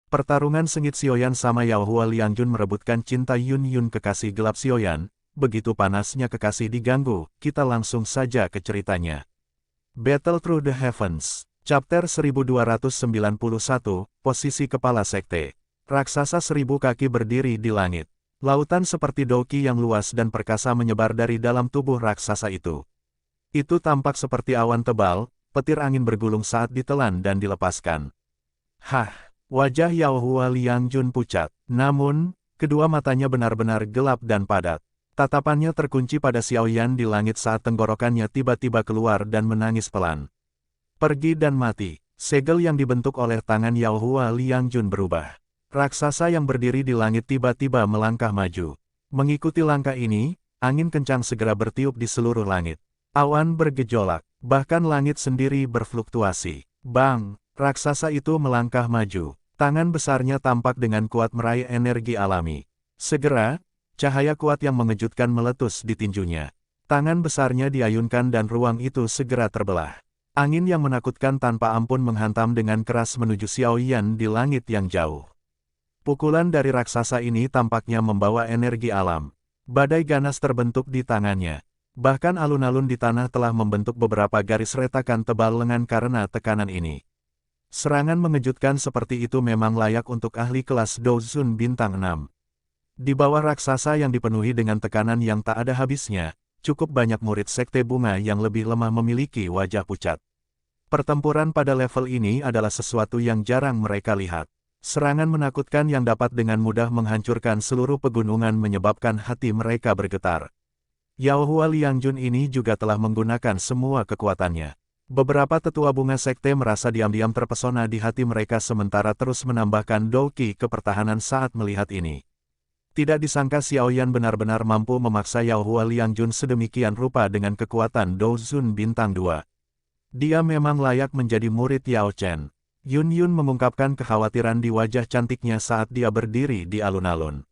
Pertarungan sengit Xiaoyan sama Yao Hua Liangjun merebutkan cinta Yun Yun kekasih gelap Xiaoyan. Begitu panasnya kekasih diganggu, kita langsung saja ke ceritanya. Battle Through the Heavens, Chapter 1291, Posisi Kepala Sekte. Raksasa 1000 kaki berdiri di langit. Lautan seperti doki yang luas dan perkasa menyebar dari dalam tubuh raksasa itu. Itu tampak seperti awan tebal, petir angin bergulung saat ditelan dan dilepaskan. Hah! Wajah Yao Hua Liangjun pucat, namun, kedua matanya benar-benar gelap dan padat. Tatapannya terkunci pada Xiaoyan di langit saat tenggorokannya tiba-tiba keluar dan menangis pelan. Pergi dan mati, segel yang dibentuk oleh tangan Yao Hua Liangjun berubah. Raksasa yang berdiri di langit tiba-tiba melangkah maju. Mengikuti langkah ini, angin kencang segera bertiup di seluruh langit. Awan bergejolak, bahkan langit sendiri berfluktuasi. Bang! Raksasa itu melangkah maju. Tangan besarnya tampak dengan kuat meraih energi alami. Segera, cahaya kuat yang mengejutkan meletus di tinjunya. Tangan besarnya diayunkan dan ruang itu segera terbelah. Angin yang menakutkan tanpa ampun menghantam dengan keras menuju Xiaoyan di langit yang jauh. Pukulan dari raksasa ini tampaknya membawa energi alam. Badai ganas terbentuk di tangannya. Bahkan alun-alun di tanah telah membentuk beberapa garis retakan tebal lengan karena tekanan ini. Serangan mengejutkan seperti itu memang layak untuk ahli kelas Dozun bintang 6. Di bawah raksasa yang dipenuhi dengan tekanan yang tak ada habisnya, cukup banyak murid sekte bunga yang lebih lemah memiliki wajah pucat. Pertempuran pada level ini adalah sesuatu yang jarang mereka lihat. Serangan menakutkan yang dapat dengan mudah menghancurkan seluruh pegunungan menyebabkan hati mereka bergetar. Yao Hua Liangjun ini juga telah menggunakan semua kekuatannya. Beberapa tetua bunga sekte merasa diam-diam terpesona di hati mereka sementara terus menambahkan doki ke pertahanan saat melihat ini. Tidak disangka Xiaoyan benar-benar mampu memaksa Yao Hua Liangjun sedemikian rupa dengan kekuatan Dozun bintang 2. Dia memang layak menjadi murid Yao Chen. Yun Yun mengungkapkan kekhawatiran di wajah cantiknya saat dia berdiri di alun-alun.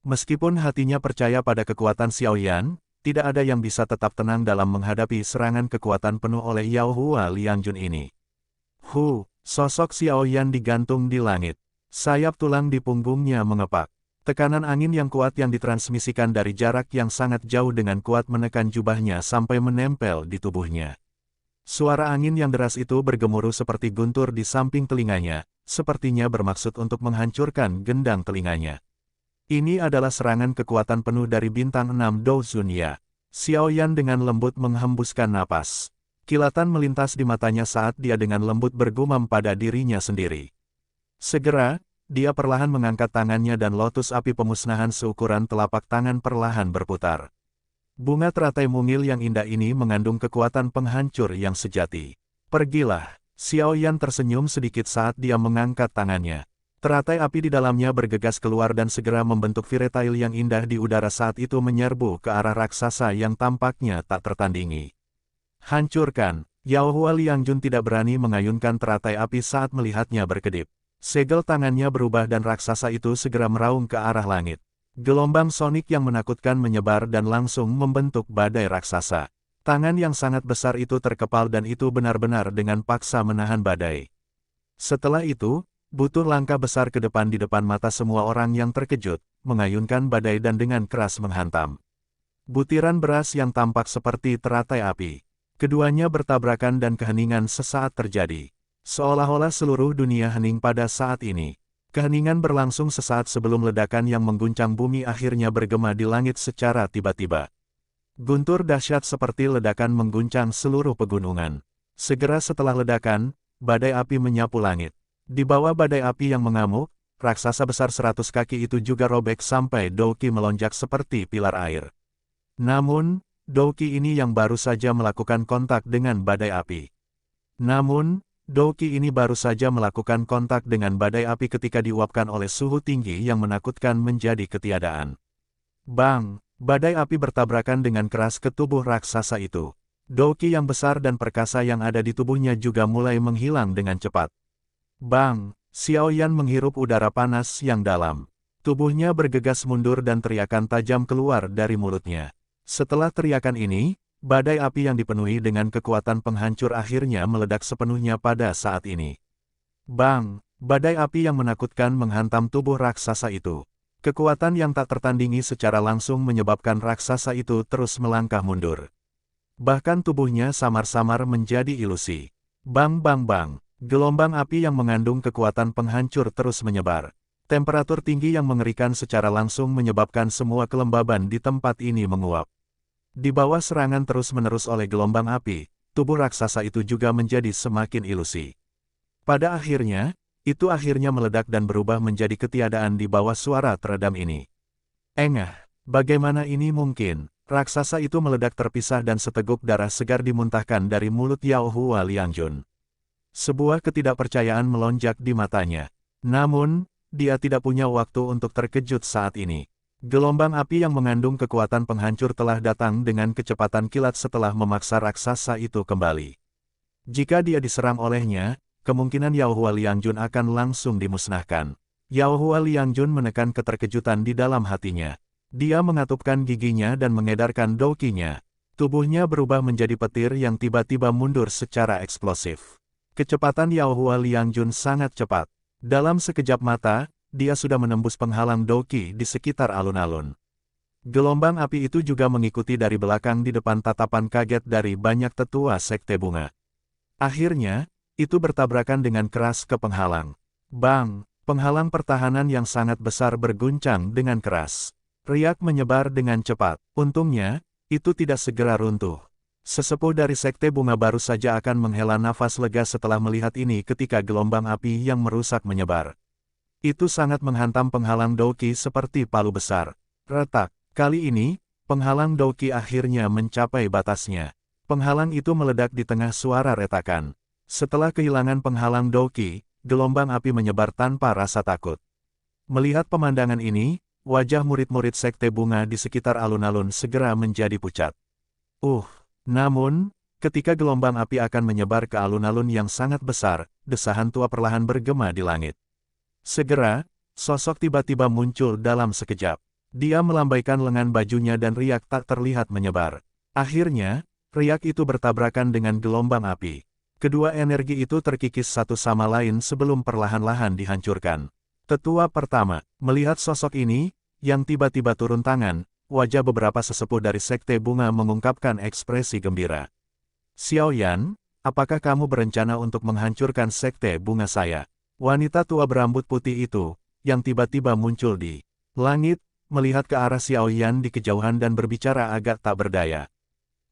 Meskipun hatinya percaya pada kekuatan Xiaoyan, tidak ada yang bisa tetap tenang dalam menghadapi serangan kekuatan penuh oleh Yao Hua Liangjun ini. Sosok Xiaoyan digantung di langit. Sayap tulang di punggungnya mengepak. Tekanan angin yang kuat yang ditransmisikan dari jarak yang sangat jauh dengan kuat menekan jubahnya sampai menempel di tubuhnya. Suara angin yang deras itu bergemuruh seperti guntur di samping telinganya, sepertinya bermaksud untuk menghancurkan gendang telinganya. Ini adalah serangan kekuatan penuh dari bintang 6 Dozun Ya. Xiaoyan dengan lembut menghembuskan napas. Kilatan melintas di matanya saat dia dengan lembut bergumam pada dirinya sendiri. Segera, dia perlahan mengangkat tangannya dan lotus api pemusnahan seukuran telapak tangan perlahan berputar. Bunga teratai mungil yang indah ini mengandung kekuatan penghancur yang sejati. Pergilah, Xiaoyan tersenyum sedikit saat dia mengangkat tangannya. Teratai api di dalamnya bergegas keluar dan segera membentuk viretail yang indah di udara saat itu menyerbu ke arah raksasa yang tampaknya tak tertandingi. Hancurkan! Yao Hua Liangjun tidak berani mengayunkan teratai api saat melihatnya berkedip. Segel tangannya berubah dan raksasa itu segera meraung ke arah langit. Gelombang sonik yang menakutkan menyebar dan langsung membentuk badai raksasa. Tangan yang sangat besar itu terkepal dan itu benar-benar dengan paksa menahan badai. Setelah itu, butuh langkah besar ke depan di depan mata semua orang yang terkejut, mengayunkan badai dan dengan keras menghantam. Butiran beras yang tampak seperti teratai api. Keduanya bertabrakan dan keheningan sesaat terjadi. Seolah-olah seluruh dunia hening pada saat ini. Keheningan berlangsung sesaat sebelum ledakan yang mengguncang bumi akhirnya bergema di langit secara tiba-tiba. Guntur dahsyat seperti ledakan mengguncang seluruh pegunungan. Segera setelah ledakan, badai api menyapu langit. Di bawah badai api yang mengamuk, raksasa besar 100 kaki itu juga robek sampai Doki melonjak seperti pilar air. Namun, Doki ini yang baru saja melakukan kontak dengan badai api. Doki ini baru saja melakukan kontak dengan badai api ketika diuapkan oleh suhu tinggi yang menakutkan menjadi ketiadaan. Bang! Badai api bertabrakan dengan keras ke tubuh raksasa itu. Doki yang besar dan perkasa yang ada di tubuhnya juga mulai menghilang dengan cepat. Bang! Xiaoyan menghirup udara panas yang dalam. Tubuhnya bergegas mundur dan teriakan tajam keluar dari mulutnya. Setelah teriakan ini, badai api yang dipenuhi dengan kekuatan penghancur akhirnya meledak sepenuhnya pada saat ini. Bang! Badai api yang menakutkan menghantam tubuh raksasa itu. Kekuatan yang tak tertandingi secara langsung menyebabkan raksasa itu terus melangkah mundur. Bahkan tubuhnya samar-samar menjadi ilusi. Bang bang bang, gelombang api yang mengandung kekuatan penghancur terus menyebar. Temperatur tinggi yang mengerikan secara langsung menyebabkan semua kelembaban di tempat ini menguap. Di bawah serangan terus-menerus oleh gelombang api, tubuh raksasa itu juga menjadi semakin ilusi. Pada akhirnya, itu akhirnya meledak dan berubah menjadi ketiadaan di bawah suara teredam ini. Engah, bagaimana ini mungkin? Raksasa itu meledak terpisah dan seteguk darah segar dimuntahkan dari mulut Yao Hua Liangjun. Sebuah ketidakpercayaan melonjak di matanya. Namun, dia tidak punya waktu untuk terkejut saat ini. Gelombang api yang mengandung kekuatan penghancur telah datang dengan kecepatan kilat setelah memaksa raksasa itu kembali. Jika dia diserang olehnya, kemungkinan Yao Hua Liangjun akan langsung dimusnahkan. Yao Hua Liangjun menekan keterkejutan di dalam hatinya. Dia mengatupkan giginya dan mengedarkan douqinya. Tubuhnya berubah menjadi petir yang tiba-tiba mundur secara eksplosif. Kecepatan Yao Hua Liangjun sangat cepat. Dalam sekejap mata, dia sudah menembus penghalang douqi di sekitar alun-alun. Gelombang api itu juga mengikuti dari belakang di depan tatapan kaget dari banyak tetua sekte bunga. Akhirnya, itu bertabrakan dengan keras ke penghalang. Bang! Penghalang pertahanan yang sangat besar berguncang dengan keras. Riak menyebar dengan cepat. Untungnya, itu tidak segera runtuh. Sesepuh dari sekte bunga baru saja akan menghela nafas lega setelah melihat ini ketika gelombang api yang merusak menyebar. Itu sangat menghantam penghalang douqi seperti palu besar. Retak. Kali ini, penghalang douqi akhirnya mencapai batasnya. Penghalang itu meledak di tengah suara retakan. Setelah kehilangan penghalang douqi, gelombang api menyebar tanpa rasa takut. Melihat pemandangan ini, wajah murid-murid sekte bunga di sekitar alun-alun segera menjadi pucat. Namun, ketika gelombang api akan menyebar ke alun-alun yang sangat besar, desahan tua perlahan bergema di langit. Segera, sosok tiba-tiba muncul dalam sekejap. Dia melambaikan lengan bajunya dan riak tak terlihat menyebar. Akhirnya, riak itu bertabrakan dengan gelombang api. Kedua energi itu terkikis satu sama lain sebelum perlahan-lahan dihancurkan. Tetua pertama, melihat sosok ini, yang tiba-tiba turun tangan, wajah beberapa sesepuh dari sekte bunga mengungkapkan ekspresi gembira. Xiaoyan, apakah kamu berencana untuk menghancurkan sekte bunga saya? Wanita tua berambut putih itu, yang tiba-tiba muncul di langit, melihat ke arah Xiaoyan di kejauhan dan berbicara agak tak berdaya.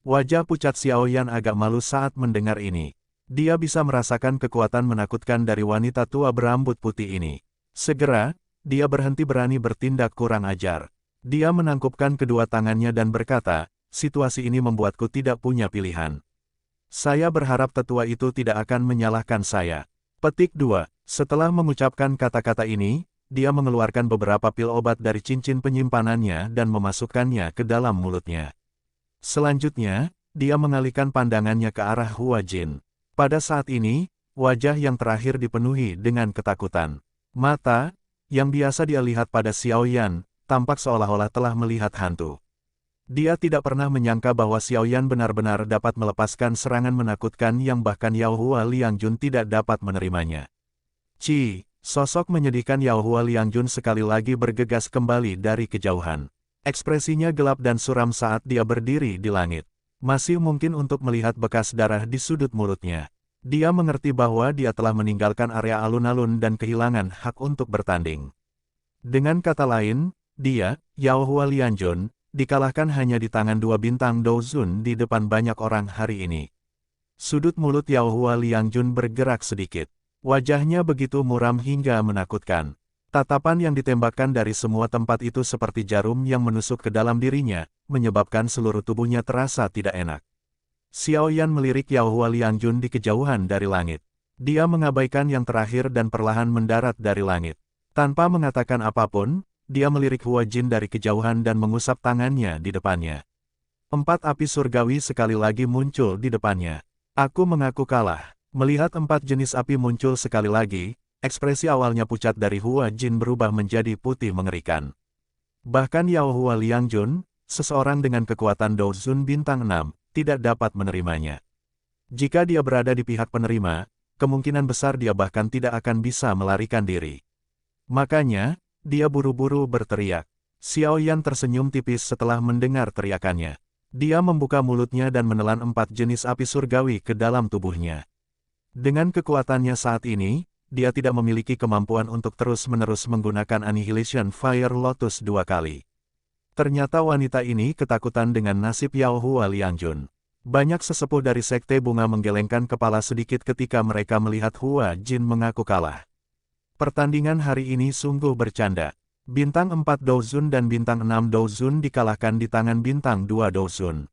Wajah pucat Xiaoyan agak malu saat mendengar ini. Dia bisa merasakan kekuatan menakutkan dari wanita tua berambut putih ini. Segera, dia berhenti berani bertindak kurang ajar. Dia menangkupkan kedua tangannya dan berkata, situasi ini membuatku tidak punya pilihan. Saya berharap tetua itu tidak akan menyalahkan saya. Petik 2. Setelah mengucapkan kata-kata ini, dia mengeluarkan beberapa pil obat dari cincin penyimpanannya dan memasukkannya ke dalam mulutnya. Selanjutnya, dia mengalihkan pandangannya ke arah Hua Jin. Pada saat ini, wajah yang terakhir dipenuhi dengan ketakutan. Mata, yang biasa dia lihat pada Xiaoyan, tampak seolah-olah telah melihat hantu. Dia tidak pernah menyangka bahwa Xiaoyan benar-benar dapat melepaskan serangan menakutkan yang bahkan Yao Hua Liangjun tidak dapat menerimanya. Sosok menyedihkan Yao Hua Liangjun sekali lagi bergegas kembali dari kejauhan. Ekspresinya gelap dan suram saat dia berdiri di langit. Masih mungkin untuk melihat bekas darah di sudut mulutnya. Dia mengerti bahwa dia telah meninggalkan area alun-alun dan kehilangan hak untuk bertanding. Dengan kata lain, dia, Yao Hua Liangjun, dikalahkan hanya di tangan dua bintang Douzun di depan banyak orang hari ini. Sudut mulut Yao Hua Liangjun bergerak sedikit. Wajahnya begitu muram hingga menakutkan. Tatapan yang ditembakkan dari semua tempat itu seperti jarum yang menusuk ke dalam dirinya, menyebabkan seluruh tubuhnya terasa tidak enak. Xiaoyan melirik Yao Hua Liangjun di kejauhan dari langit. Dia mengabaikan yang terakhir dan perlahan mendarat dari langit. Tanpa mengatakan apapun, dia melirik Hua Jin dari kejauhan dan mengusap tangannya di depannya. 4 api surgawi sekali lagi muncul di depannya. Aku mengaku kalah. Melihat 4 jenis api muncul sekali lagi, ekspresi awalnya pucat dari Hua Jin berubah menjadi putih mengerikan. Bahkan Yao Hua Liangjun, seseorang dengan kekuatan Douzun bintang 6, tidak dapat menerimanya. Jika dia berada di pihak penerima, kemungkinan besar dia bahkan tidak akan bisa melarikan diri. Makanya, dia buru-buru berteriak. Xiao Yan tersenyum tipis setelah mendengar teriakannya. Dia membuka mulutnya dan menelan 4 jenis api surgawi ke dalam tubuhnya. Dengan kekuatannya saat ini, dia tidak memiliki kemampuan untuk terus-menerus menggunakan Annihilation Fire Lotus 2 kali. Ternyata wanita ini ketakutan dengan nasib Yao Hua Liangjun. Banyak sesepuh dari Sekte Bunga menggelengkan kepala sedikit ketika mereka melihat Hua Jin mengaku kalah. Pertandingan hari ini sungguh bercanda. Bintang 4 Douzun dan Bintang 6 Douzun dikalahkan di tangan Bintang 2 Douzun.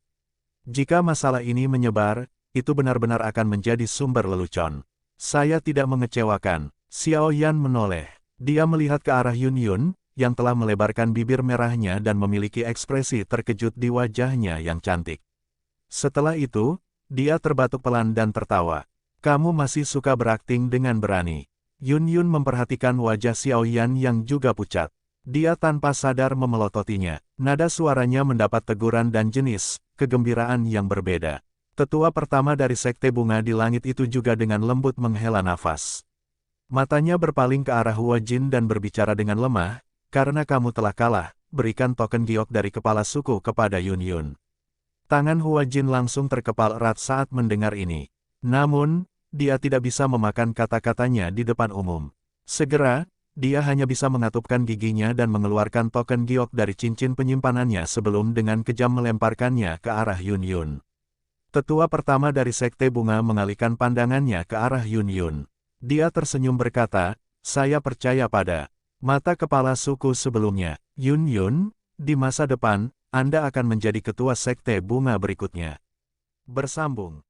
Jika masalah ini menyebar, itu benar-benar akan menjadi sumber lelucon. Saya tidak mengecewakan. Xiao Yan menoleh. Dia melihat ke arah Yun Yun, yang telah melebarkan bibir merahnya dan memiliki ekspresi terkejut di wajahnya yang cantik. Setelah itu, dia terbatuk pelan dan tertawa. Kamu masih suka berakting dengan berani. Yun Yun memperhatikan wajah Xiao Yan yang juga pucat. Dia tanpa sadar memelototinya. Nada suaranya mendapat teguran dan jenis kegembiraan yang berbeda. Tetua pertama dari Sekte Bunga di langit itu juga dengan lembut menghela nafas. Matanya berpaling ke arah Hua Jin dan berbicara dengan lemah, karena kamu telah kalah, berikan token giok dari kepala suku kepada Yun Yun. Tangan Hua Jin langsung terkepal erat saat mendengar ini. Namun, dia tidak bisa memakan kata-katanya di depan umum. Segera, dia hanya bisa mengatupkan giginya dan mengeluarkan token giok dari cincin penyimpanannya sebelum dengan kejam melemparkannya ke arah Yun Yun. Tetua pertama dari Sekte Bunga mengalihkan pandangannya ke arah Yun Yun. Dia tersenyum berkata, saya percaya pada mata kepala suku sebelumnya. Yun Yun, di masa depan, Anda akan menjadi ketua Sekte Bunga berikutnya. Bersambung.